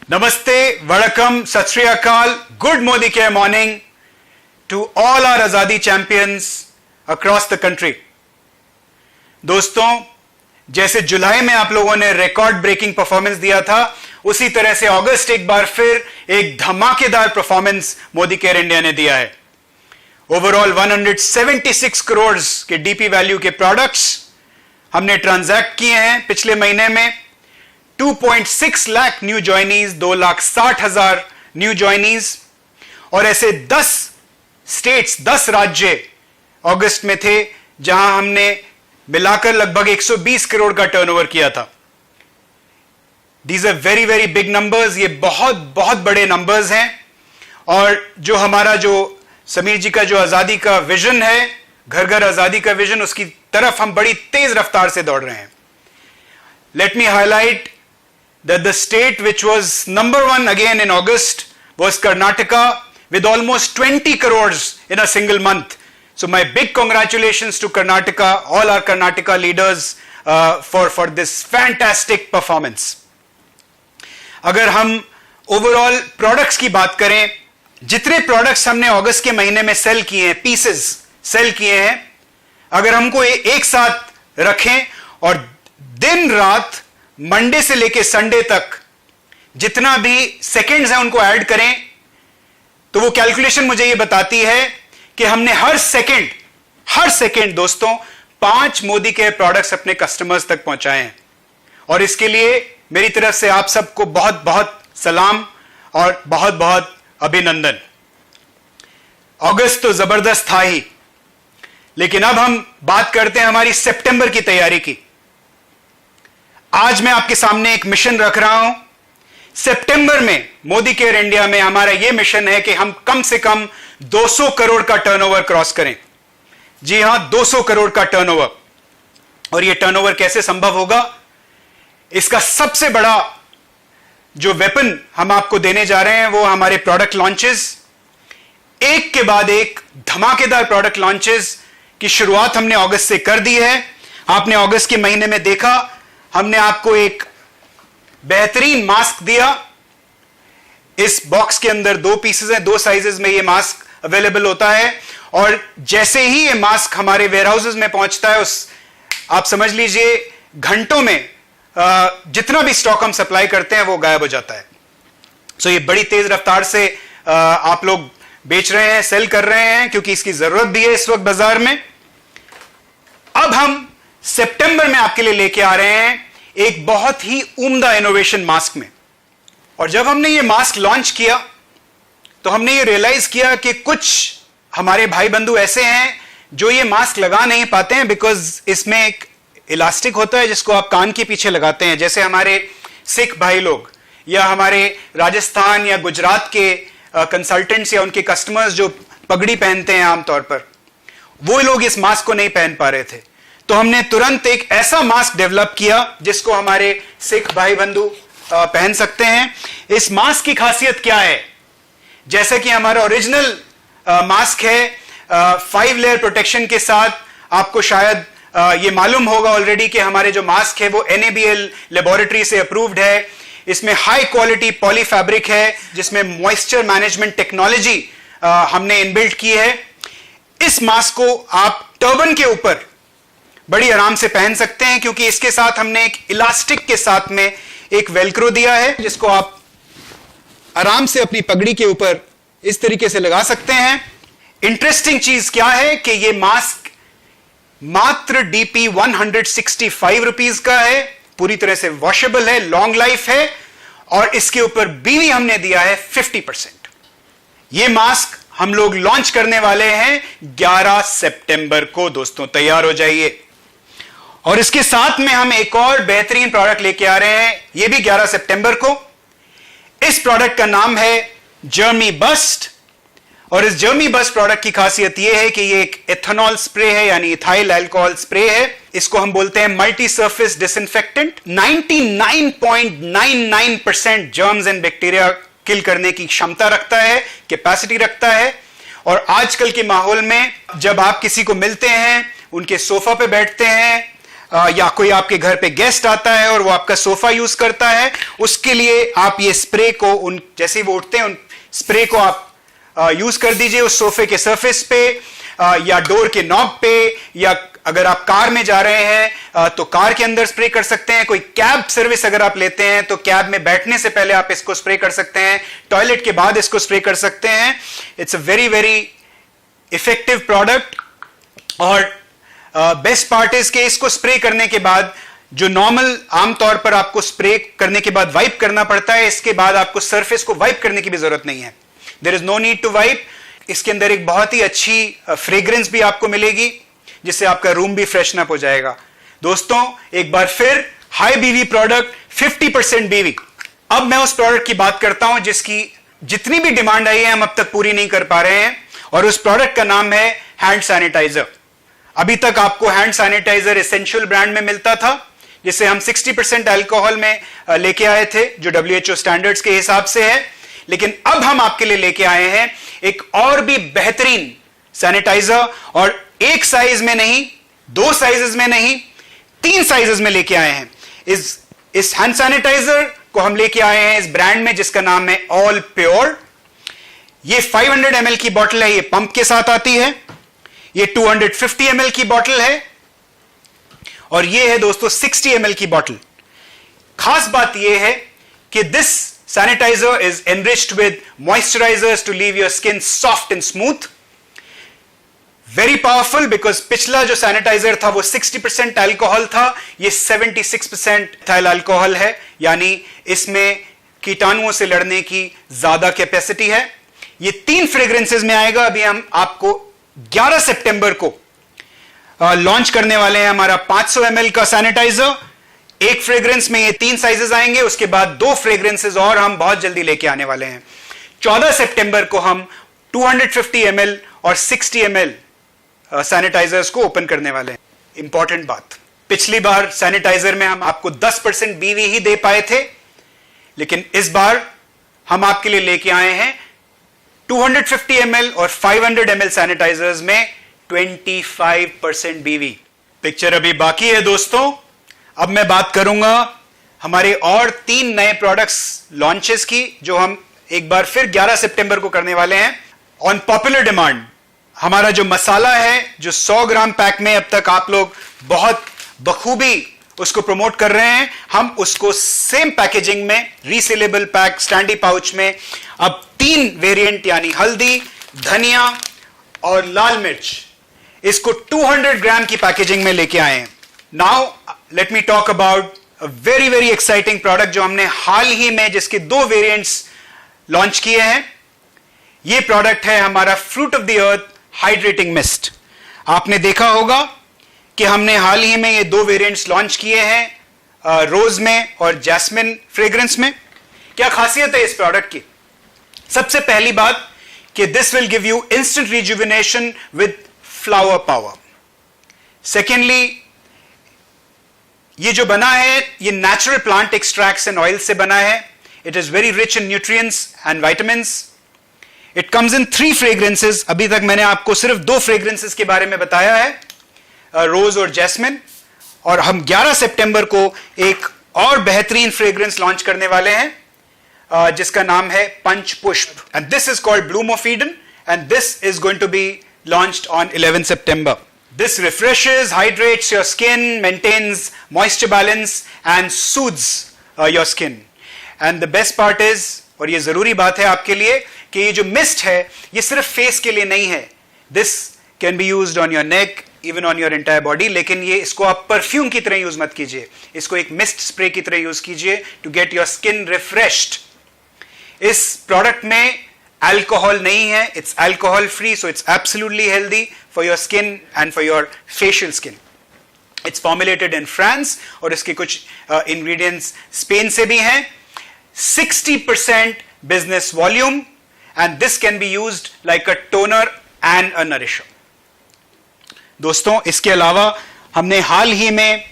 Namaste, Vanakkam, Sat Sri Akal, good Modi Care morning to all our Azadi champions across the country. दोस्तों, जैसे जुलाई में आप लोगों ने रिकॉर्ड ब्रेकिंग परफॉर्मेंस दिया था, उसी तरह से अगस्त एक बार फिर एक धमाकेदार परफॉर्मेंस मोदी केयर इंडिया ने दिया है. ओवरऑल 176 करोड़ के डीपी वैल्यू के प्रोडक्ट्स हमने ट्रांजैक्ट किए हैं पिछले महीने में. 2.6 lakh new joinees, 2,60,000 new joinees, और ऐसे 10 स्टेट्स, 10 राज्य अगस्त में थे जहां हमने मिलाकर लगभग 120 करोड़ का टर्नओवर किया था. These are very very big numbers. ये बहुत बहुत बड़े नंबर्स हैं. और जो हमारा जो समीर जी का जो आजादी का विजन है, घर घर आजादी का विजन, उसकी तरफ हम बड़ी तेज रफ्तार से दौड़ रहे हैं. Let me highlight that the state which was number one again in August was Karnataka with almost 20 crores in a single month. So my big congratulations to Karnataka, all our Karnataka leaders for this fantastic performance. अगर हम overall products की बात करें, जितने products हमने अगस्त के महीने में सेल किए हैं, पीसेस सेल किए हैं, अगर हमको एक साथ रखें और दिन रात मंडे से लेके संडे तक जितना भी सेकंड्स हैं उनको ऐड करें, तो वो कैलकुलेशन मुझे ये बताती है कि हमने हर सेकंड दोस्तों 5 मोदी केयर प्रोडक्ट्स अपने कस्टमर्स तक पहुंचाए हैं. और इसके लिए मेरी तरफ से आप सबको बहुत बहुत सलाम और बहुत बहुत अभिनंदन. अगस्त तो जबरदस्त था ही, लेकिन अब हम बात करते हैं हमारी सितंबर की तैयारी की. आज मैं आपके सामने एक मिशन रख रहा हूं. सितंबर में मोदी केयर इंडिया में हमारा यह मिशन है कि हम कम से कम 200 करोड़ का टर्नओवर क्रॉस करें. जी हां, 200 करोड़ का टर्नओवर. और यह टर्नओवर कैसे संभव होगा? इसका सबसे बड़ा जो वेपन हम आपको देने जा रहे हैं वो हमारे प्रोडक्ट लॉन्चेस. एक के बाद एक धमाकेदार प्रोडक्ट लॉन्चेस की शुरुआत हमने अगस्त से कर दी है. आपने अगस्त के महीने में देखा, हमने आपको एक बेहतरीन मास्क दिया. इस बॉक्स के अंदर 2 पीसेस हैं, 2 साइजेस में ये मास्क अवेलेबल होता है. और जैसे ही ये मास्क हमारे वेयरहाउसेस में पहुंचता है, आप समझ लीजिए घंटों में जितना भी स्टॉक हम सप्लाई करते हैं वो गायब हो जाता है. सो ये बड़ी तेज रफ्तार से आप लोग बेच रहे हैं, सेल कर रहे हैं, क्योंकि इसकी जरूरत भी है इस वक्त बाजार में. अब हम सितंबर में आपके लिए लेके आ रहे हैं एक बहुत ही उम्दा इनोवेशन मास्क में. और जब हमने ये मास्क लॉन्च किया तो हमने ये रियलाइज किया कि कुछ हमारे भाई बंधु ऐसे हैं जो ये मास्क लगा नहीं पाते हैं, बिकॉज इसमें एक इलास्टिक होता है जिसको आप कान के पीछे लगाते हैं. जैसे हमारे सिख भाई लोग या हमारे राजस्थान या गुजरात के कंसल्टेंट्स या उनके कस्टमर्स जो पगड़ी पहनते हैं आमतौर पर, वो लोग इस मास्क को नहीं पहन पा रहे थे. तो हमने तुरंत एक ऐसा मास्क डेवलप किया जिसको हमारे सिख भाई बंधु पहन सकते हैं. इस मास्क की खासियत क्या है? जैसा कि हमारा ओरिजिनल मास्क है 5 लेयर प्रोटेक्शन के साथ. आपको शायद ये मालूम होगा ऑलरेडी कि हमारे जो मास्क है वो NABL लेबोरेटरी से अप्रूव्ड है. इसमें हाई क्वालिटी पॉली फैब्रिक है जिसमें मॉइस्चर मैनेजमेंट टेक्नोलॉजी हमने इनबिल्ट की है. इस मास्क को आप टर्बन के ऊपर बड़ी आराम से पहन सकते हैं, क्योंकि इसके साथ हमने एक इलास्टिक के साथ में एक वेलक्रो दिया है जिसको आप आराम से अपनी पगड़ी के ऊपर इस तरीके से लगा सकते हैं. इंटरेस्टिंग चीज क्या है कि यह मास्क मात्र DP 165 रुपीज का है, पूरी तरह से वॉशेबल है, लॉन्ग लाइफ है, और इसके ऊपर बीवी हमने दिया है 50%. यह मास्क हम लोग लॉन्च करने वाले हैं 11 सितंबर को. दोस्तों तैयार हो जाइए. और इसके साथ में हम एक और बेहतरीन प्रोडक्ट लेके आ रहे हैं, यह भी 11 सितंबर को. इस प्रोडक्ट का नाम है जर्मी बस्ट. और इस जर्मी बस्ट प्रोडक्ट की खासियत यह है कि यह एक एथेनॉल स्प्रे है, यानी इथाइल अल्कोहल स्प्रे है. इसको हम बोलते हैं multi surface disinfectant. 99.99% germs and bacteria kill करने की क्षमता रखता है, कैपेसिटी रखता है. और आजकल के माहौल में जब आप किसी को मिलते हैं, उनके सोफा पे बैठते हैं, या कोई आपके घर पे गेस्ट आता है और वो आपका सोफा यूज करता है, उसके लिए आप ये स्प्रे को जैसे ही वो उठते हैं उन स्प्रे को आप यूज कर दीजिए उस सोफे के सरफेस पे या डोर के नॉब पे, या अगर आप कार में जा रहे हैं तो कार के अंदर स्प्रे कर सकते हैं। कोई कैब सर्विस अगर आप लेते हैं तो कैब में बैठने से पहले आप इसको स्प्रे कर सकते हैं, टॉयलेट के बाद इसको स्प्रे कर सकते हैं। It's a very very effective product. और बेस्ट पार्ट इज कि इसको स्प्रे करने के बाद जो नॉर्मल आमतौर पर आपको स्प्रे करने के बाद वाइप करना पड़ता है, इसके बाद आपको सरफेस को वाइप करने की भी जरूरत नहीं है। There is no need to wipe. इसके अंदर एक बहुत ही अच्छी फ्रेग्रेंस भी आपको मिलेगी जिससे आपका रूम भी फ्रेशन अप हो जाएगा। दोस्तों एक बार फिर हाई बीवी प्रोडक्ट, 50% बीवी। अब मैं उस प्रोडक्ट की बात करता हूं जिसकी जितनी भी डिमांड आई है हम अब तक पूरी नहीं कर पा रहे हैं, और उस प्रोडक्ट का नाम है हैंड सैनिटाइजर। अभी तक आपको हैंड सैनिटाइजर एसेंशियल ब्रांड में मिलता था जिसे हम 60% अल्कोहल में लेके आए थे जो WHO स्टैंडर्ड्स के हिसाब से है, लेकिन अब हम आपके लिए लेके आए हैं एक और भी बेहतरीन सैनिटाइजर, और एक साइज में नहीं, 2 साइजेस में नहीं, 3 साइजेस में लेके आए हैं। इस हैंड सैनिटाइजर को हम लेके आए हैं इस ब्रांड में जिसका नाम है ऑल प्योर। ये 500 ml की बॉटल है, ये पंप के साथ आती है। ये 250 ml की बॉटल है, और ये है दोस्तों 60 ml की बॉटल। खास बात यह है कि this sanitiser is enriched with moisturisers to leave your skin soft and smooth. Very powerful, because पिछला जो सैनिटाइजर था वो 60% अल्कोहल था, ये 76% इथाइल अल्कोहल है, यानी इसमें कीटाणुओं से लड़ने की ज्यादा कैपेसिटी है। ये 3 फ्रेग्रेंसेस में आएगा। अभी हम आपको 11 सितंबर को लॉन्च करने वाले हैं हमारा 500 ml का सैनिटाइजर। एक फ्रेग्रेंस में ये 3 साइजेस आएंगे, उसके बाद 2 फ्रेग्रेंसेस और हम बहुत जल्दी लेके आने वाले हैं। 14 सितंबर को हम 250 ml और 60 ml सैनिटाइजर्स को ओपन करने वाले हैं। इंपॉर्टेंट बात, पिछली बार सैनिटाइजर में हम आपको 10% बीवी ही दे पाए थे, लेकिन इस बार हम आपके लिए लेके आए हैं 250 ml और 500 ml सैनिटाइजर्स में 25% बीवी। पिक्चर अभी बाकी है दोस्तों। अब मैं बात करूंगा हमारे और 3 नए प्रोडक्ट्स लॉन्चेस की जो हम एक बार फिर 11 सितंबर को करने वाले हैं। ऑन पॉपुलर डिमांड हमारा जो मसाला है जो 100 ग्राम पैक में अब तक आप लोग बहुत बखूबी उसको प्रमोट कर रहे हैं, हम उसको सेम पैकेजिंग में रीसेलेबल पैक स्टैंडी पाउच में अब 3 वेरिएंट यानी हल्दी, धनिया और लाल मिर्च, इसको 200 ग्राम की पैकेजिंग में लेके आए हैं। Now let me talk about a very very exciting product जो हमने हाल ही में जिसके 2 वेरिएंट्स लॉन्च किए हैं। यह प्रोडक्ट है हमारा fruit of the earth hydrating mist. आपने देखा होगा कि हमने हाल ही में ये 2 वेरिएंट्स लॉन्च किए हैं, रोज में और जैस्मिन फ्रेग्रेंस में। क्या खासियत है इस प्रोडक्ट की? सबसे पहली बात कि this will give you instant rejuvenation with flower power. Secondly, ये जो बना है ये natural plant extracts and oil से बना है। It is very rich in nutrients and vitamins. It comes in 3 fragrances. अभी तक मैंने आपको सिर्फ 2 फ्रेग्रेंसेस के बारे में बताया है, रोज और जैस्मिन, और हम 11 सितंबर को एक और बेहतरीन फ्रेग्रेंस लॉन्च करने वाले हैं जिसका नाम है Panch Pushp, and this is called Bloom of Eden, and this is going to be launched on 11 सितंबर। This refreshes, hydrates your skin, maintains moisture balance and soothes your skin. And the best part is, और ये जरूरी बात है आपके लिए, कि ये जो मिस्ट है ये सिर्फ फेस के लिए नहीं है। This can be used on your neck, even on your entire body, लेकिन ये इसको आप परफ्यूम की तरह यूज मत कीजिए, इसको एक मिस्ट स्प्रे की तरह यूज कीजिए to get your skin refreshed. इस प्रोडक्ट में अल्कोहल नहीं है, it's alcohol free, so it's absolutely healthy for your skin and for your facial skin. It's formulated in France और इसके कुछ इंग्रेडिएंट्स स्पेन से भी हैं। 60% business volume, and this can be used like a toner and a nourisher. दोस्तों इसके अलावा हमने हाल ही में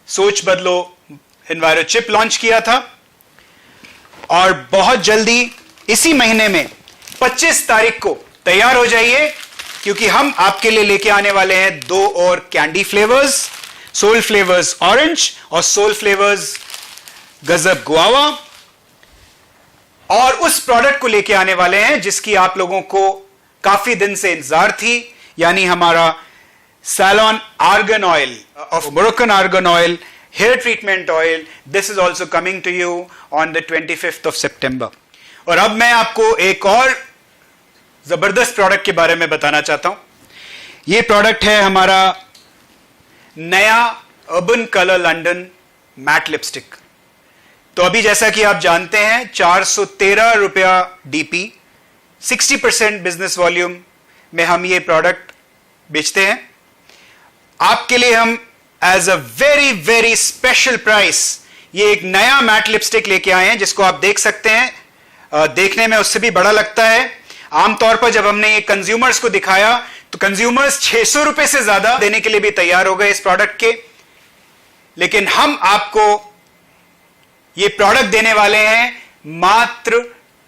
सोच बदलो एनवायरो चिप लॉन्च किया था, और बहुत जल्दी इसी महीने में 25 तारीख को तैयार हो जाइए, क्योंकि हम आपके लिए लेके आने वाले हैं 2 और candy flavours. Soul flavours orange और सोल फ्लेवर्स गजब गुआवा। और उस प्रोडक्ट को लेके आने वाले हैं जिसकी आप लोगों को काफी दिन से इंतजार थी, यानी हमारा salon argan oil of Moroccan argan oil hair treatment oil. This is also coming to you on the 25th of September। और अब मैं आपको एक और जबरदस्त प्रोडक्ट के बारे में बताना चाहता हूं। यह प्रोडक्ट है हमारा नया urban colour London matte lipstick. तो अभी जैसा कि आप जानते हैं 413 रुपया डीपी, 60% बिजनेस वॉल्यूम में हम ये प्रोडक्ट बेचते हैं। आपके लिए हम as a very very special price ये एक नया मैट लिपस्टिक लेके आए हैं जिसको आप देख सकते हैं। देखने में उससे भी बड़ा लगता है। आमतौर पर जब हमने ये कंज्यूमर्स को दिखाया तो कंज्यूमर्स 600 रुपए से ज्यादा देने के लिए भी तैयार हो गए इस प्रोडक्ट के, लेकिन हम आपको ये प्रोडक्ट देने वाले हैं मात्र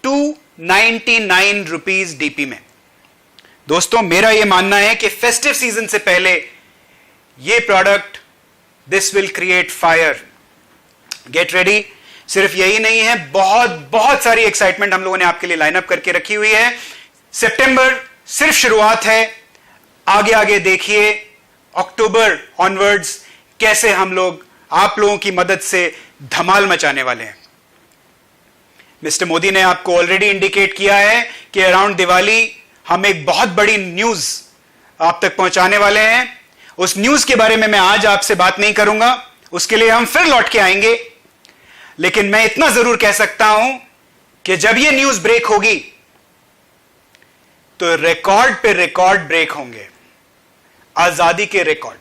299 रुपीज डीपी में। दोस्तों, मेरा यह मानना है कि फेस्टिव सीजन से पहले ये product this will create fire. Get ready. सिर्फ यही नहीं है, बहुत बहुत सारी एक्साइटमेंट हम लोगों ने आपके लिए लाइनअप करके रखी हुई है। सितंबर सिर्फ शुरुआत है, आगे आगे देखिए अक्टूबर ऑनवर्ड्स कैसे हम लोग आप लोगों की मदद से धमाल मचाने वाले हैं। मिस्टर मोदी ने आपको ऑलरेडी इंडिकेट किया है कि अराउंड दिवाली हम एक बहुत बड़ी न्यूज आप तक पहुंचाने वाले हैं। उस न्यूज के बारे में मैं आज आपसे बात नहीं करूंगा, उसके लिए हम फिर लौट के आएंगे। लेकिन मैं इतना जरूर कह सकता हूं कि जब यह न्यूज ब्रेक होगी तो रिकॉर्ड पे रिकॉर्ड ब्रेक होंगे, आजादी के record.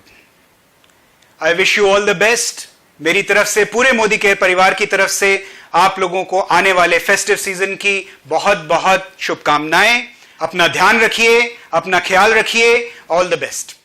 I wish you all the best. मेरी तरफ से, पूरे मोदी केयर परिवार की तरफ से आप लोगों को आने वाले फेस्टिव सीजन की बहुत बहुत शुभकामनाएं। अपना ध्यान रखिए, अपना ख्याल रखिए। All the best.